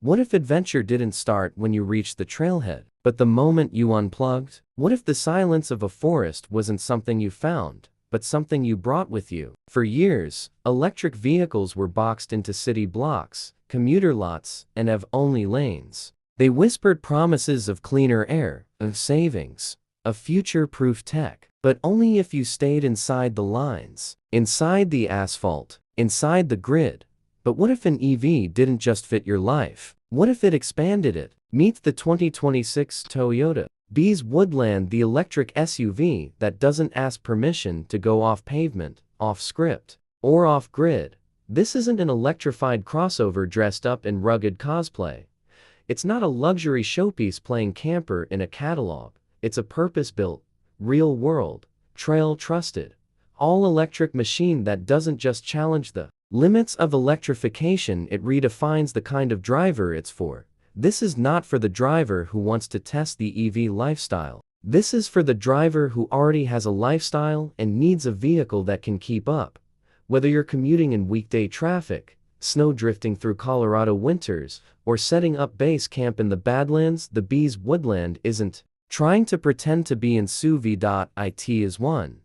What if adventure didn't start when you reached the trailhead, but the moment you unplugged? What if the silence of a forest wasn't something you found, but something you brought with you? For years, electric vehicles were boxed into city blocks, commuter lots, and EV-only lanes. They whispered promises of cleaner air, of savings, of future-proof tech, but only if you stayed inside the lines, inside the asphalt, inside the grid. But what if an EV didn't just fit your life? What if it expanded it? Meet the 2026 Toyota BZ Woodland, the electric SUV that doesn't ask permission to go off pavement, off script, or off grid. This isn't an electrified crossover dressed up in rugged cosplay. It's not a luxury showpiece playing camper in a catalog. It's a purpose-built, real-world, trail-trusted, all-electric machine that doesn't just challenge the limits of electrification, it redefines the kind of driver it's for. This is not for the driver who wants to test the EV lifestyle. This is for the driver who already has a lifestyle and needs a vehicle that can keep up. Whether you're commuting in weekday traffic, snow drifting through Colorado winters, or setting up base camp in the Badlands, the BZ Woodland isn't trying to pretend to be in SUV.it is one.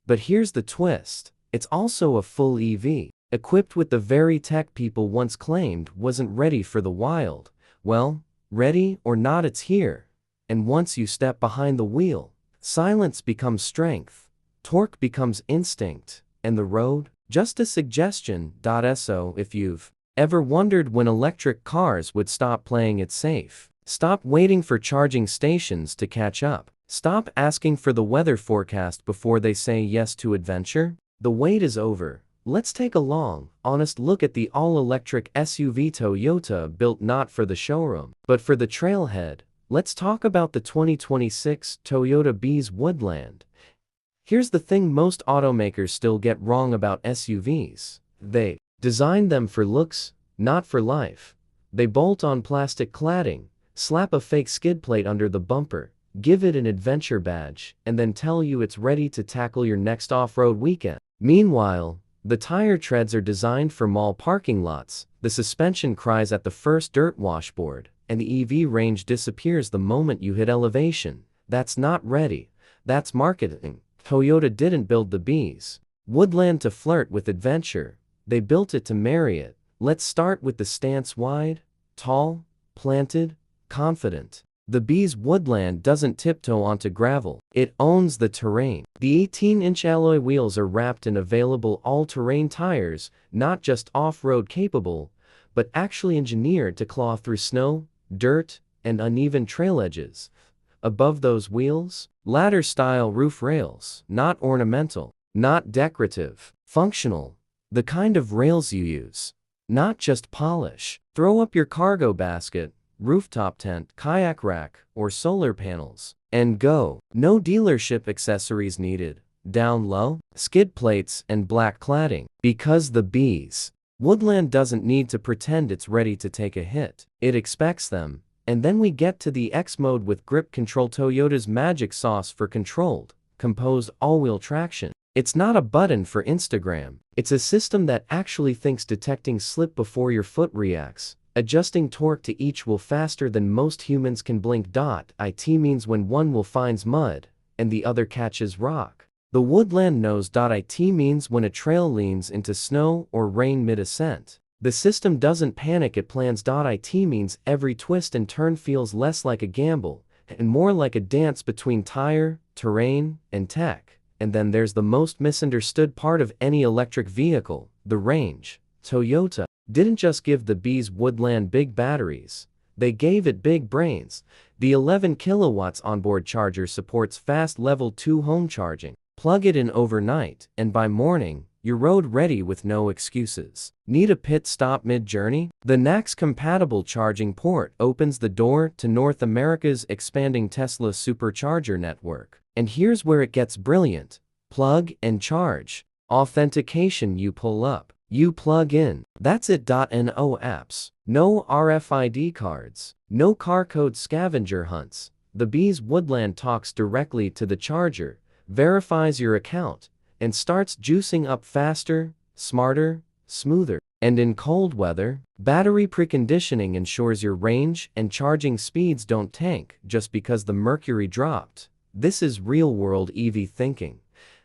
But here's the twist. It's also a full EV, equipped with the very tech people once claimed wasn't ready for the wild. Well, ready or not, it's here. And once you step behind the wheel, silence becomes strength, torque becomes instinct, and the road, just a suggestion. So if you've ever wondered when electric cars would stop playing it safe, stop waiting for charging stations to catch up, stop asking for the weather forecast before they say yes to adventure, the wait is over. Let's take a long, honest look at the all-electric SUV Toyota built not for the showroom, but for the trailhead. Let's talk about the 2026 Toyota BZ Woodland. Here's the thing most automakers still get wrong about SUVs. They design them for looks, not for life. They bolt on plastic cladding, slap a fake skid plate under the bumper, give it an adventure badge, and then tell you it's ready to tackle your next off-road weekend. Meanwhile, the tire treads are designed for mall parking lots, the suspension cries at the first dirt washboard, and the EV range disappears the moment you hit elevation. That's not ready. That's marketing. Toyota didn't build the BZ Woodland to flirt with adventure. They built it to marry it. Let's start with the stance: wide, tall, planted, confident. The BZ Woodland doesn't tiptoe onto gravel. It owns the terrain. The 18-inch alloy wheels are wrapped in available all-terrain tires, not just off-road capable, but actually engineered to claw through snow, dirt, and uneven trail edges. Above those wheels, ladder-style roof rails, not ornamental, not decorative, functional. The kind of rails you use, not just polish. Throw up your cargo basket, rooftop tent, kayak rack, or solar panels, and go. No dealership accessories needed. Down low, skid plates and black cladding. Because the BZ Woodland doesn't need to pretend it's ready to take a hit. It expects them. And then we get to the X mode with grip control, Toyota's magic sauce for controlled, composed all-wheel traction. It's not a button for Instagram. It's a system that actually thinks, detecting slip before your foot reacts, adjusting torque to each wheel faster than most humans can blink. It means when one wheel finds mud and the other catches rock. The Woodland knows. It means when a trail leans into snow or rain mid-ascent. The system doesn't panic, it plans. It means every twist and turn feels less like a gamble and more like a dance between tire, terrain, and tech. And then there's the most misunderstood part of any electric vehicle: the range. Toyota didn't just give the BZ Woodland big batteries, they gave it big brains. The 11 kilowatts onboard charger supports fast level 2 home charging. Plug it in overnight, and by morning, you're road ready with no excuses. Need a pit stop mid-journey? The NACS-compatible charging port opens the door to North America's expanding Tesla supercharger network. And here's where it gets brilliant. Plug and charge. Authentication: you pull up, you plug in. That's it. No apps, no RFID cards, no car code scavenger hunts. The BZ Woodland talks directly to the charger, verifies your account, and starts juicing up faster, smarter, smoother. And in cold weather, battery preconditioning ensures your range and charging speeds don't tank just because the mercury dropped. This is real-world EV thinking.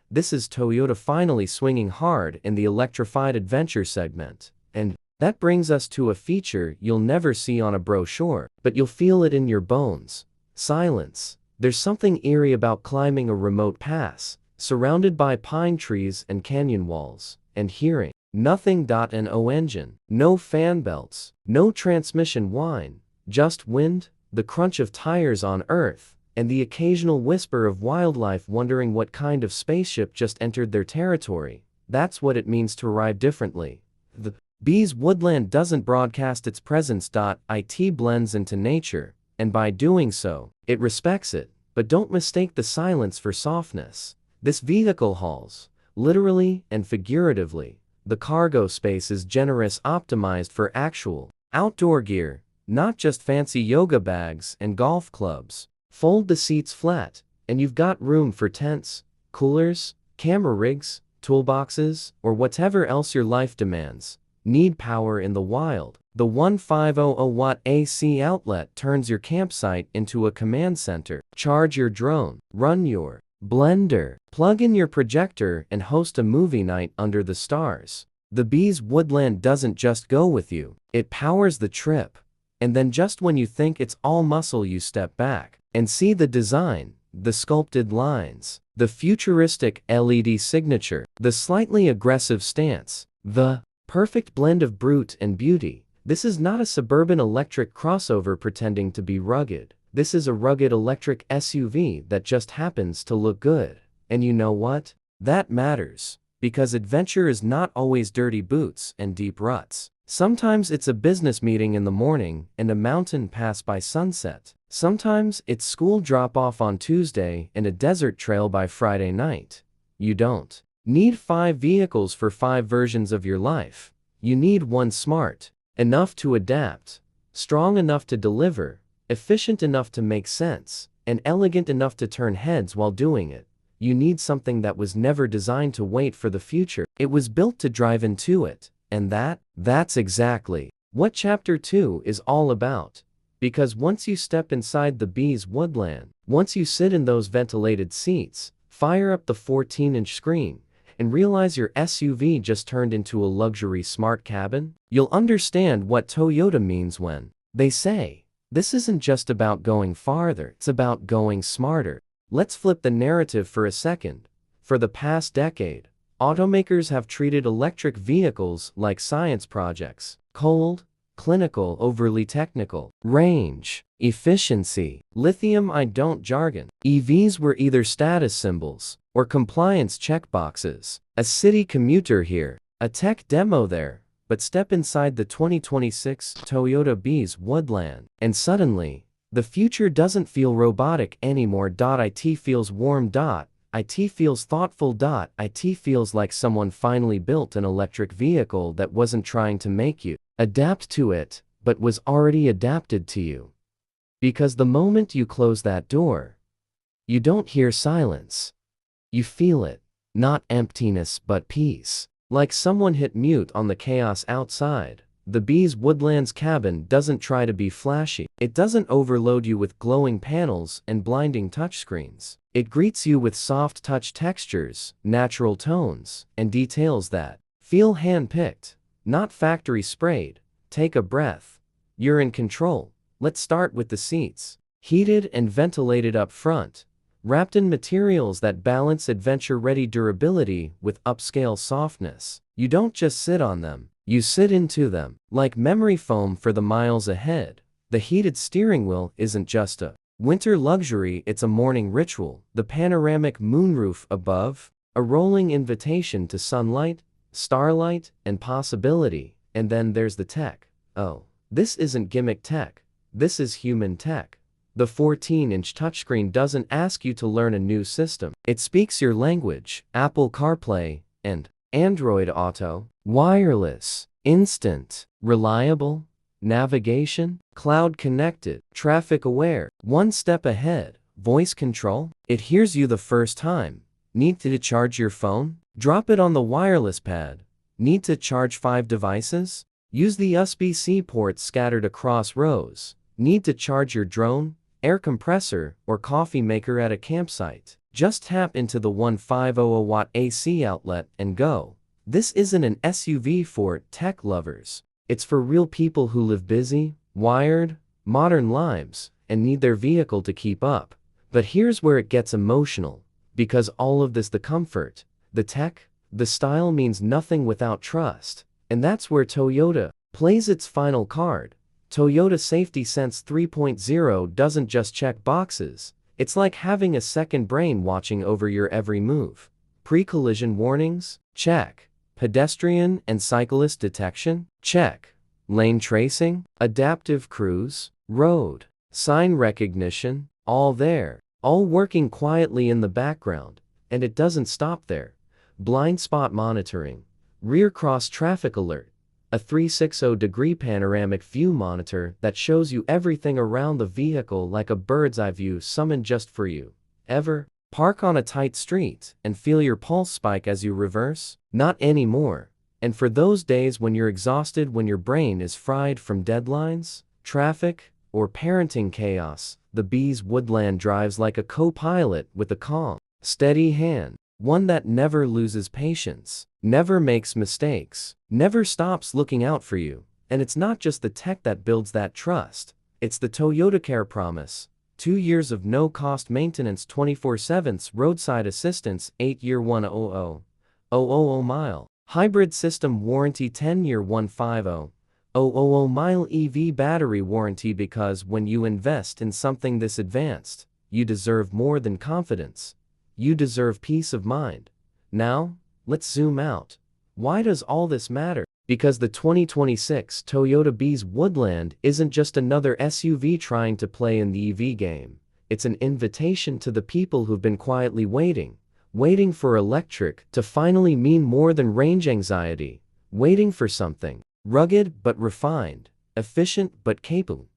This is Toyota finally swinging hard in the electrified adventure segment. And that brings us to a feature you'll never see on a brochure, but you'll feel it in your bones. Silence. There's something eerie about climbing a remote pass, surrounded by pine trees and canyon walls, and hearing nothing. No engine, no fan belts, no transmission whine, just wind, the crunch of tires on earth, and the occasional whisper of wildlife wondering what kind of spaceship just entered their territory. That's what it means to arrive differently. The BZ Woodland doesn't broadcast its presence. It blends into nature, and by doing so, it respects it. But don't mistake the silence for softness. This vehicle hauls, literally and figuratively. The cargo space is generous, optimized for actual outdoor gear, not just fancy yoga bags and golf clubs. Fold the seats flat, and you've got room for tents, coolers, camera rigs, toolboxes, or whatever else your life demands. Need power in the wild? The 1500-watt AC outlet turns your campsite into a command center. Charge your drone, run your blender, plug in your projector, and host a movie night under the stars. The BZ Woodland doesn't just go with you, it powers the trip. And then just when you think it's all muscle, you step back and see the design, the sculpted lines, the futuristic LED signature, the slightly aggressive stance, the perfect blend of brute and beauty. This is not a suburban electric crossover pretending to be rugged. This is a rugged electric SUV that just happens to look good. And you know what? That matters. Because adventure is not always dirty boots and deep ruts. Sometimes it's a business meeting in the morning and a mountain pass by sunset. Sometimes it's school drop-off on Tuesday and a desert trail by Friday night. You don't need 5 vehicles for 5 versions of your life. You need one smart enough to adapt, strong enough to deliver, efficient enough to make sense, and elegant enough to turn heads while doing it. You need something that was never designed to wait for the future. It was built to drive into it. And that's exactly what Chapter 2 is all about. Because once you step inside the BZ Woodland, once you sit in those ventilated seats, fire up the 14-inch screen, and realize your SUV just turned into a luxury smart cabin, you'll understand what Toyota means when they say, this isn't just about going farther, it's about going smarter. Let's flip the narrative for a second. For the past decade, automakers have treated electric vehicles like science projects. Cold, clinical, overly technical. Range, efficiency, lithium-ion jargon. EVs were either status symbols or compliance checkboxes. A city commuter here, a tech demo there. But step inside the 2026 Toyota BZ Woodland, and suddenly, the future doesn't feel robotic anymore. It feels warm. It feels thoughtful. It feels like someone finally built an electric vehicle that wasn't trying to make you adapt to it, but was already adapted to you. Because the moment you close that door, you don't hear silence. You feel it. Not emptiness, but peace. Like someone hit mute on the chaos outside. The BZ Woodland's cabin doesn't try to be flashy. It doesn't overload you with glowing panels and blinding touchscreens. It greets you with soft touch textures, natural tones, and details that feel hand-picked, not factory sprayed. Take a breath. You're in control. Let's start with the seats. Heated and ventilated up front, wrapped in materials that balance adventure-ready durability with upscale softness. You don't just sit on them. You sit into them, like memory foam for the miles ahead. The heated steering wheel isn't just a winter luxury, it's a morning ritual. The panoramic moonroof above, a rolling invitation to sunlight, starlight, and possibility. And then there's the tech. Oh, this isn't gimmick tech. This is human tech. The 14-inch touchscreen doesn't ask you to learn a new system. It speaks your language. Apple CarPlay and Android Auto, wireless, instant, reliable, navigation, cloud connected, traffic aware, one step ahead, voice control. It hears you the first time. Need to charge your phone? Drop it on the wireless pad. Need to charge 5 devices? Use the USB-C ports scattered across rows. Need to charge your drone, air compressor, or coffee maker at a campsite? Just tap into the 1500-watt AC outlet and go. This isn't an SUV for tech lovers. It's for real people who live busy, wired, modern lives, and need their vehicle to keep up. But here's where it gets emotional. Because all of this, the comfort, the tech, the style, means nothing without trust. And that's where Toyota plays its final card. Toyota Safety Sense 3.0 doesn't just check boxes. It's like having a second brain watching over your every move. Pre-collision warnings? Check. Pedestrian and cyclist detection? Check. Lane tracing? Adaptive cruise? Road sign recognition? All there. All working quietly in the background. And it doesn't stop there. Blind spot monitoring, rear cross traffic alert, a 360-degree panoramic view monitor that shows you everything around the vehicle like a bird's eye view summoned just for you. Ever park on a tight street and feel your pulse spike as you reverse? Not anymore. And for those days when you're exhausted, when your brain is fried from deadlines, traffic, or parenting chaos, the BZ Woodland drives like a co-pilot with a calm, steady hand. One that never loses patience, never makes mistakes, never stops looking out for you. And it's not just the tech that builds that trust. It's the Toyota Care Promise. 2 years of no-cost maintenance, 24/7 roadside assistance, 8-year 100,000 mile hybrid system warranty, 10-year 150,000 mile EV battery warranty. Because when you invest in something this advanced, you deserve more than confidence. You deserve peace of mind. Now, let's zoom out. Why does all this matter? Because the 2026 Toyota BZ Woodland isn't just another SUV trying to play in the EV game. It's an invitation to the people who've been quietly waiting for electric to finally mean more than range anxiety, waiting for something rugged but refined, efficient but capable,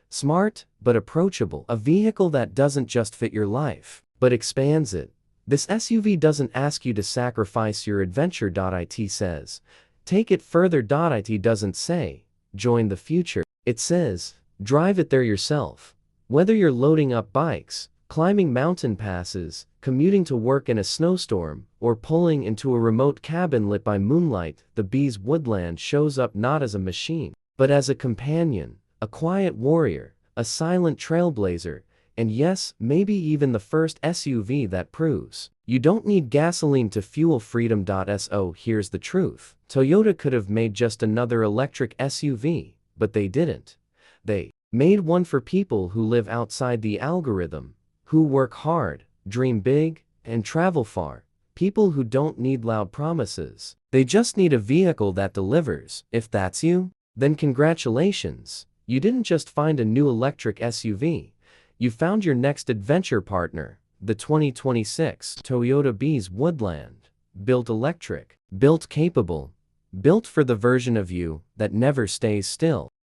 smart but approachable, a vehicle that doesn't just fit your life, but expands it. This SUV doesn't ask you to sacrifice your adventure. It says, take it further. It doesn't say, join the future. It says, drive it there yourself. Whether you're loading up bikes, climbing mountain passes, commuting to work in a snowstorm, or pulling into a remote cabin lit by moonlight, the BZ Woodland shows up not as a machine, but as a companion, a quiet warrior, a silent trailblazer, and yes, maybe even the first SUV that proves you don't need gasoline to fuel freedom. So here's the truth. Toyota could have made just another electric SUV, but they didn't. They made one for people who live outside the algorithm, who work hard, dream big, and travel far. People who don't need loud promises. They just need a vehicle that delivers. If that's you, then congratulations. You didn't just find a new electric SUV. You found your next adventure partner, the 2026 Toyota BZ Woodland. Built electric, built capable, built for the version of you that never stays still.